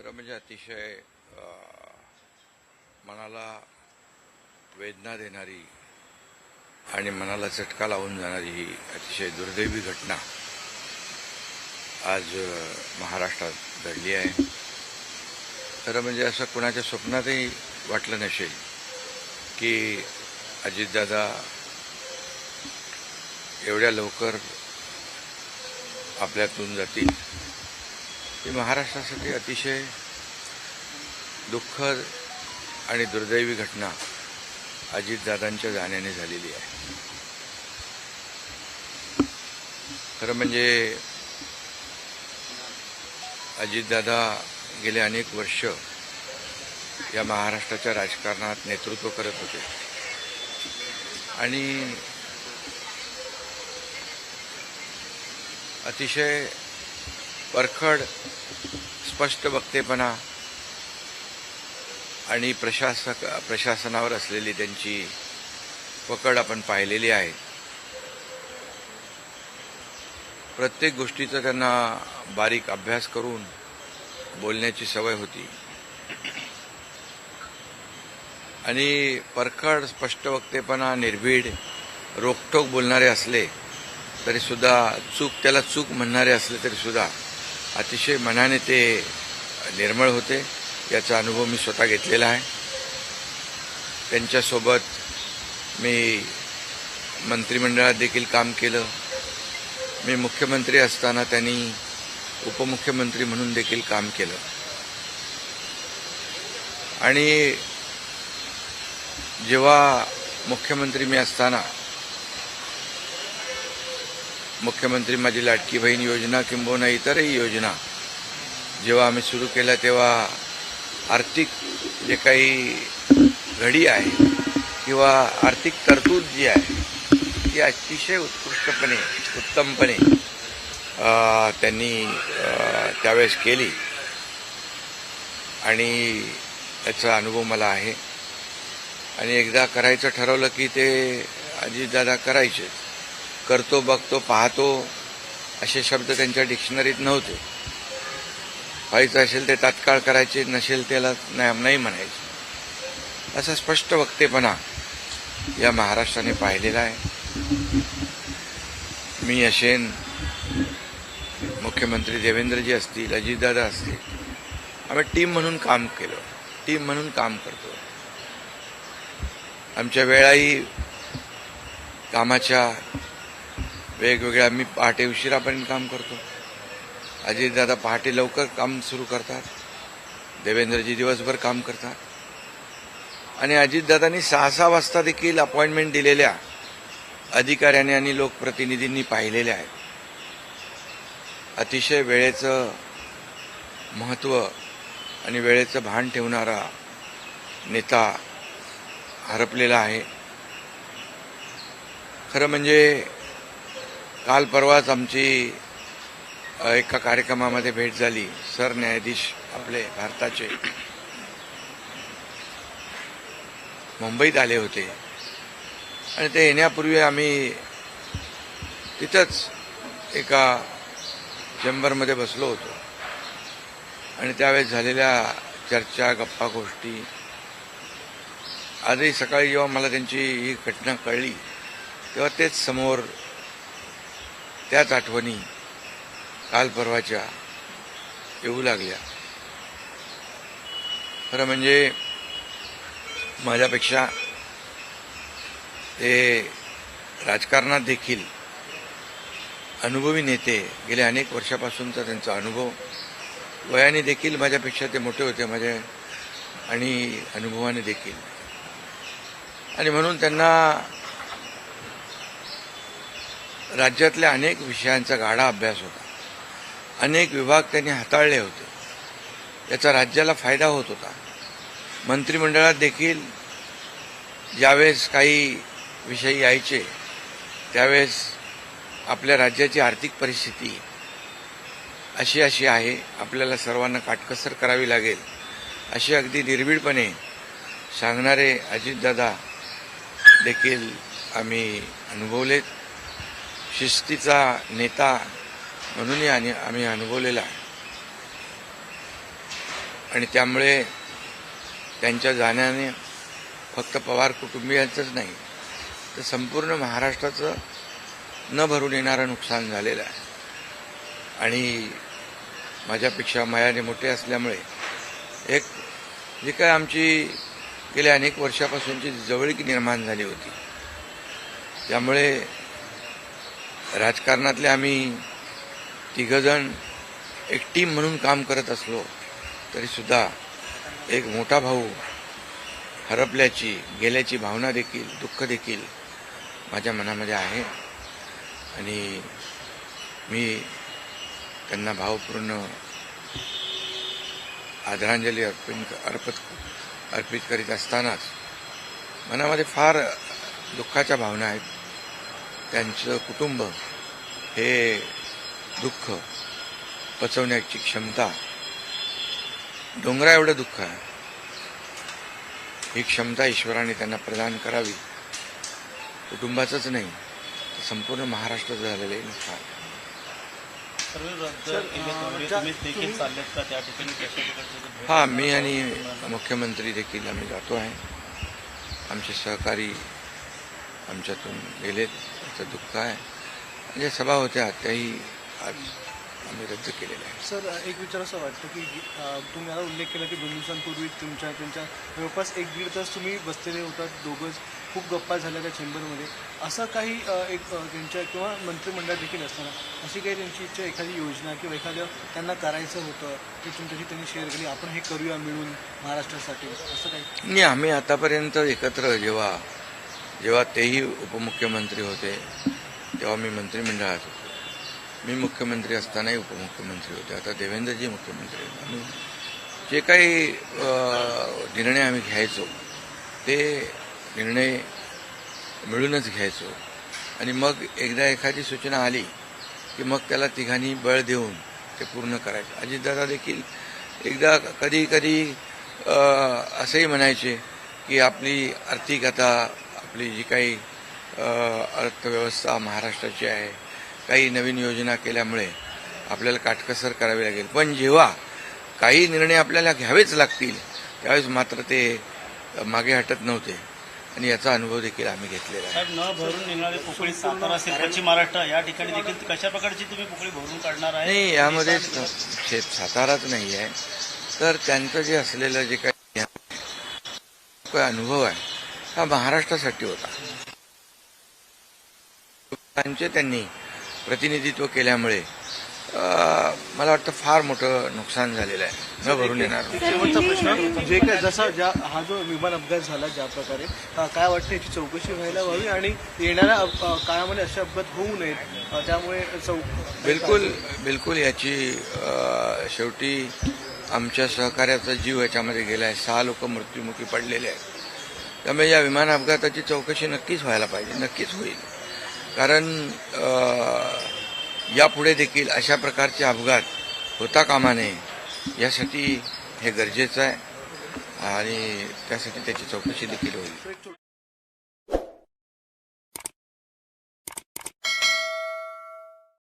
खरं म्हणजे अतिशय मनाला वेदना देणारी आणि मनाला चटका लावून जाणारी ही अतिशय दुर्दैवी घटना आज महाराष्ट्रात घडली आहे. खरं म्हणजे असं कुणाच्या स्वप्नातही वाटलं नसेल की अजितदादा एवढ्या लवकर आपल्यातून जातील. ही महाराष्ट्रासाठी अतिशय दुःखद आणि दुर्दैवी घटना अजितदादांच्या जाण्याने झालेली आहे. खरं म्हणजे अजितदादा गेले अनेक वर्ष या महाराष्ट्राच्या राजकारणात नेतृत्व करत होते आणि अतिशय परखड स्पष्ट वक्तेपणा आणि प्रशासनावर असलेली त्यांची पकड आपण पाहिलेली आहे. प्रत्येक गोष्टीचा त्यांना बारीक अभ्यास करून बोलण्याची सवय होती आणि परखड स्पष्ट वक्तेपणा, निर्भीड, रोखठोक बोलणारे असले तरीसुद्धा त्याला चूक म्हणणारे असले तरीसुद्धा अतिशय मनाने ते निर्मळ होते. याचा अनुभव मी स्वतः घेतलेला आहे. त्यांच्यासोबत मी मंत्रिमंडळात देखील काम केलं. मी मुख्यमंत्री असताना त्यांनी उपमुख्यमंत्री म्हणून देखील काम केलं आणि जेव्हा मुख्यमंत्री मी असताना मुख्यमंत्री माझी लाडकी बहीण योजना किंबहुना इतरही योजना जेव्हा आम्ही सुरू केल्या तेव्हा आर्थिक जे काही घडी आहे किंवा आर्थिक तरतूद जी आहे ती अतिशय उत्तमपणे त्यांनी त्यावेळेस केली आणि याचा अनुभव मला आहे. आणि एकदा करायचं ठरवलं की ते अजितदादा करायचे. करतो, बघतो, पाहतो असे शब्द त्यांच्या डिक्शनरीत नव्हते. व्हायचं असेल ते तात्काळ करायचे, नसेल त्याला नाही म्हणायचे. असा स्पष्ट वक्तेपणा या महाराष्ट्राने पाहिलेला आहे. मी असेन, मुख्यमंत्री देवेंद्रजी असतील, अजितदादा असतील, आम्ही टीम म्हणून काम केलं, टीम म्हणून काम करतो. आमच्या वेळाही कामाच्या वेगवेगळ्या, आम्ही पहाटे उशिरापर्यंत काम करतो. अजितदादा पहाटे लवकर काम सुरू करतात, देवेंद्रजी दिवसभर काम करतात. आणि अजितदादांनी 6-6 वाजता देखील अपॉइंटमेंट दिलेल्या अधिकाऱ्यांनी आणि लोकप्रतिनिधींनी पाहिलेल्या आहेत. अतिशय वेळेचं महत्त्व आणि वेळेचं भान ठेवणारा नेता हरपलेला आहे. खरं म्हणजे काल परवाच आमची एका कार्यक्रमामध्ये भेट झाली. सरन्यायाधीश आपले भारताचे मुंबईत आले होते आणि ते येण्यापूर्वी आम्ही तिथंच एका चेंबरमध्ये बसलो होतो आणि त्यावेळेस झालेल्या चर्चा, गप्पा गोष्टी, आजही सकाळी जेव्हा मला त्यांची ही घटना कळली तेव्हा तेच समोर त्याच आठवणी काल परवाच्या येऊ लागल्या. खरं म्हणजे माझ्यापेक्षा ते राजकारणात देखील अनुभवी नेते, गेल्या अनेक वर्षापासूनचा त्यांचा अनुभव, वयाने देखील माझ्यापेक्षा ते मोठे होते माझ्या आणि अनुभवाने देखील. आणि म्हणून त्यांना राज्यातल्या अनेक विषयांचा गाढा अभ्यास होता. अनेक विभाग त्यांनी हाताळले होते. याचा राज्याला फायदा होत होता. मंत्रिमंडळात देखील ज्यावेळेस काही विषय यायचे त्यावेळेस आपल्या राज्याची आर्थिक परिस्थिती अशी आहे, आपल्याला सर्वांना काटकसर करावी लागेल, अशी अगदी निर्भीडपणे सांगणारे अजितदादा देखील आम्ही अनुभवलेत. शिस्तीचा नेता म्हणूनही आम्ही अनुभवलेला आहे. आणि त्यामुळे त्यांच्या जाण्याने फक्त पवार कुटुंबियांचंच नाही तर संपूर्ण महाराष्ट्राचं न भरून येणारं नुकसान झालेलं आहे. आणि माझ्यापेक्षा वयाने मोठे असल्यामुळे एक जी काय आमची गेल्या अनेक वर्षापासूनची जवळीक निर्माण झाली होती, त्यामुळे राजकारणातले आम्ही तिघजण एक टीम म्हणून काम करत असलो तरीसुद्धा एक मोठा भाऊ हरपल्याची गेल्याची भावना देखील दुःख देखील माझ्या मनामध्ये आहे. आणि मी त्यांना भावपूर्ण आदरांजली अर्पित करीत असतानाच मनामध्ये फार दुःखाच्या भावना आहेत. त्यांचं कुटुंब हे दुःख पचवण्याची क्षमता डोंगरा एवढं दुःख आहे, ही क्षमता ईश्वराने त्यांना प्रदान करावी. कुटुंबाचंच नाही तर संपूर्ण महाराष्ट्राचं झालेलं आहे नुकसान. हा, मी आणि मुख्यमंत्री देखील आम्ही जातो आहे. आमचे सहकारी आमच्यातून गेलेत, त्याचं दुःख आहे. म्हणजे सभा होत्या त्याही आज आम्ही रद्द केलेल्या आहे. सर, एक विचार असं वाटतं की तुम्ही आता उल्लेख केला की 2 दिवसांपूर्वी त्यांच्या जवळपास 1-1.5 तास तुम्ही बसलेले होतात, दोघंच खूप गप्पा झाल्या त्या चेंबरमध्ये. असं काही एक त्यांच्या किंवा मंत्रिमंडळात देखील असताना अशी काही त्यांची इच्छा, एखादी योजना किंवा एखादं त्यांना करायचं होतं ते तुमच्याशी त्यांनी शेअर केली, आपण हे करूया मिळून महाराष्ट्रासाठी, असं काही? नाही, आम्ही आतापर्यंत एकत्र जेव्हा तेही उपमुख्यमंत्री होते तेव्हा मी मंत्रिमंडळात होतो. मी मुख्यमंत्री असतानाही उपमुख्यमंत्री होते. आता देवेंद्रजी मुख्यमंत्री होते. आम्ही जे काही निर्णय आम्ही घ्यायचो ते निर्णय मिळूनच घ्यायचो. आणि मग एकदा एखादी सूचना आली की मग त्याला तिघांनी बळ देऊन ते पूर्ण करायचं. अजितदादा देखील एकदा कधी कधी असंही म्हणायचे की आपली आर्थिक आता आपली जी काही अर्थव्यवस्था महाराष्ट्राची आहे, काही नवीन योजना केल्यामुळे आपल्याला काटकसर करावी लागेल, पण जेव्हा काही निर्णय आपल्याला घ्यावेच लागतील त्यावेळेस मात्र ते मागे हटत नव्हते. आणि याचा अनुभव देखील आम्ही घेतलेला आहे. न भरून निघणारी पोकळी सातारा असेल, पश्चिम महाराष्ट्र या ठिकाणी देखील कशा प्रकारची तुम्ही पोकळी भरून काढणार आहे? नाही, यामध्ये साताराच नाही आहे तर त्यांचं जे असलेलं जे काही अनुभव आहे हा महाराष्ट्रासाठी होता. त्यांनी प्रतिनिधित्व केल्यामुळे मला वाटतं फार मोठं नुकसान झालेलं आहे, न भरून येणार. शेवटचा प्रश्न, जे काय जसा हा जो विमान अपघात झाला ज्या प्रकारे, काय वाटतं याची चौकशी व्हायला हवी आणि येणाऱ्या काळामध्ये असे अपघात होऊ नयेत, त्यामुळे बिलकुल याची शेवटी आमच्या सहकार्याचा जीव याच्यामध्ये गेला आहे. 6 लोक मृत्युमुखी पडलेले आहेत. त्यामुळे या विमान अपघाताची चौकशी नक्कीच व्हायला पाहिजे, नक्कीच होईल. कारण यापुढे देखील अशा प्रकारचे अपघात होता कामा नये यासाठी हे गरजेचं आहे आणि त्यासाठी त्याची चौकशी देखील होईल.